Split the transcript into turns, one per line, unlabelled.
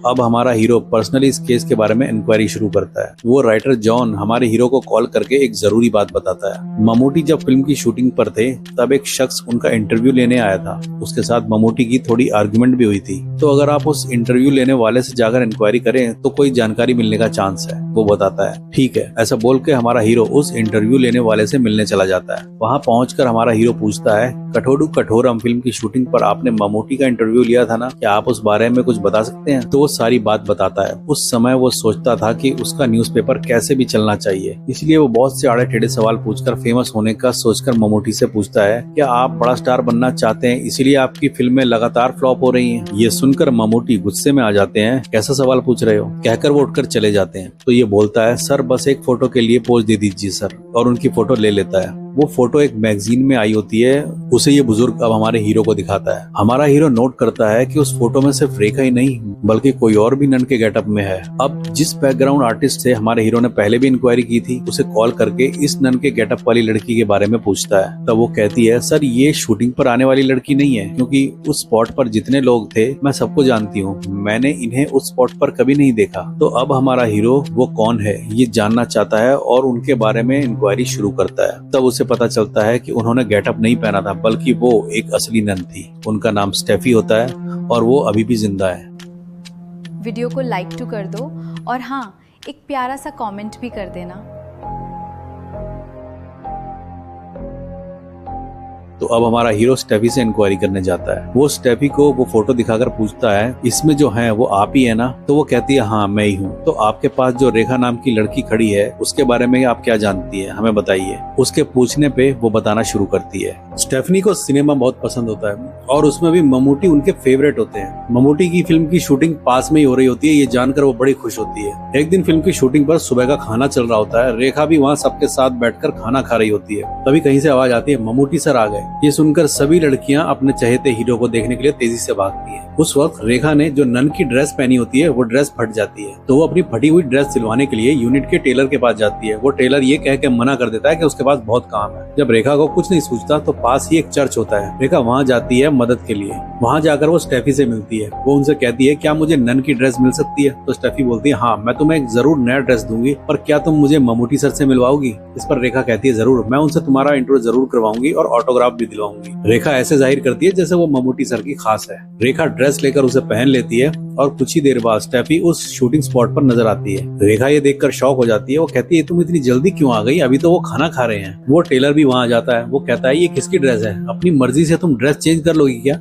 अब हमारा hero personally इस केस के बारे में इंक्वायरी शुरू करता है। वो राइटर जॉन हमारे हीरो को कॉल करके एक जरूरी बात बताता है। ममूटी जब फिल्म की शूटिंग पर थे तब एक शख्स उनका इंटरव्यू लेने आया था। उसके साथ ममूटी की थोड़ी आर्गुमेंट भी हुई थी। तो अगर आप उस इंटरव्यू लेने वाले से जाकर इंक्वायरी करें तो कोई जानकारी मिलने का चांस है। वो बताता है ठीक है। ऐसा बोल के हमारा हीरो उस इंटरव्यू लेने वाले से मिलने चला जाता है। वहाँ पहुंचकर हमारा हीरो पूछता है, कठोरू कठोरम फिल्म की शूटिंग पर आपने ममूटी का इंटरव्यू लिया था ना, क्या आप उस बारे में कुछ बता सकते हैं? तो वो सारी बात बताता है। उस समय वो सोचता था कि उसका न्यूज़पेपर कैसे भी चलना चाहिए, इसलिए वो बहुत से आड़े टेढ़े सवाल पूछकर फेमस होने का सोचकर ममूटी से पूछता है, क्या आप बड़ा स्टार बनना चाहते हैं इसीलिए आपकी फिल्में लगातार फ्लॉप हो रही हैं? ये सुनकर ममूटी गुस्से में आ जाते हैं, कैसा सवाल पूछ रहे हो, कहकर वो उठकर चले जाते हैं। तो ये बोलता है, सर बस एक फोटो के लिए पोज दे दीजिए सर, और उनकी फोटो ले लेता है। वो फोटो एक मैगजीन में आई होती है। उसे ये बुजुर्ग अब हमारे हीरो को दिखाता है। हमारा हीरो नोट करता है कि उस फोटो में सिर्फ रेखा ही नहीं बल्कि कोई और भी नन के गेटअप में है। अब जिस बैकग्राउंड आर्टिस्ट से हमारे हीरो ने पहले भी इंक्वायरी की थी उसे कॉल करके इस नन के गेटअप वाली लड़की के बारे में पूछता है। तब वो कहती है, सर ये शूटिंग पर आने वाली लड़की नहीं है, क्योंकि उस स्पॉट पर जितने लोग थे मैं सबको जानती हूँ, मैंने इन्हें उस स्पॉट पर कभी नहीं देखा। तो अब हमारा हीरो वो कौन है ये जानना चाहता है और उनके बारे में इंक्वायरी शुरू करता है। तब उसे पता चलता है कि उन्होंने गेटअप नहीं पहना था बल्कि वो एक असली नन थी। उनका नाम स्टेफी होता है और वो अभी भी जिंदा है।
वीडियो को लाइक टू कर दो और हाँ, एक प्यारा सा कमेंट भी कर देना।
तो अब हमारा हीरो स्टेफी से इंक्वायरी करने जाता है। वो स्टेफी को वो फोटो दिखाकर पूछता है, इसमें जो है वो आप ही है ना? तो वो कहती है, हाँ मैं ही हूँ। तो आपके पास जो रेखा नाम की लड़की खड़ी है उसके बारे में आप क्या जानती है, हमें बताइए। उसके पूछने पे वो बताना शुरू करती है। स्टेफनी को सिनेमा बहुत पसंद होता है और उसमें भी ममूटी उनके फेवरेट होते हैं। ममूटी की फिल्म की शूटिंग पास में ही हो रही होती है, ये जानकर वो बड़ी खुश होती है। एक दिन फिल्म की शूटिंग पर सुबह का खाना चल रहा होता है। रेखा भी वहाँ सबके साथ बैठकर खाना खा रही होती है। तभी कहीं से आवाज आती है, ममूटी सर आ गए। ये सुनकर सभी लड़कियां अपने चहेते हीरो को देखने के लिए तेजी से भागती हैं। उस वक्त रेखा ने जो नन की ड्रेस पहनी होती है वो ड्रेस फट जाती है। तो वो अपनी फटी हुई ड्रेस सिलवाने के लिए यूनिट के टेलर के पास जाती है। वो टेलर ये कह के मना कर देता है कि उसके पास बहुत काम है। जब रेखा को कुछ नहीं सूझता तो पास ही एक चर्च होता है। रेखा वहाँ जाती है मदद के लिए। वहाँ जाकर वो स्टेफी से मिलती है। वो उनसे कहती है, क्या मुझे नन की ड्रेस मिल सकती है? तो स्टेफी बोलती है, हाँ मैं तुम्हें एक जरूर नया ड्रेस दूंगी, पर क्या तुम मुझे ममूटी सर से मिलवाओगी? इस पर रेखा कहती है, जरूर, मैं उनसे तुम्हारा इंट्रो जरूर करवाऊंगी और ऑटोग्राफ भी दिलवाऊंगी। रेखा ऐसे जाहिर करती है जैसे वो ममूटी सर की खास है। रेखा ड्रेस लेकर उसे पहन लेती है और कुछ ही देर बाद स्टेफी उस शूटिंग स्पॉट पर नजर आती है। रेखा ये देखकर शॉक हो जाती है। वो कहती है, तुम इतनी जल्दी क्यों आ गई? अभी तो वो खाना खा रहे हैं। वो टेलर भी वहाँ जाता है। वो कहता है, ये किसकी ड्रेस है? अपनी मर्जी से तुम ड्रेस चेंज कर लोगी क्या?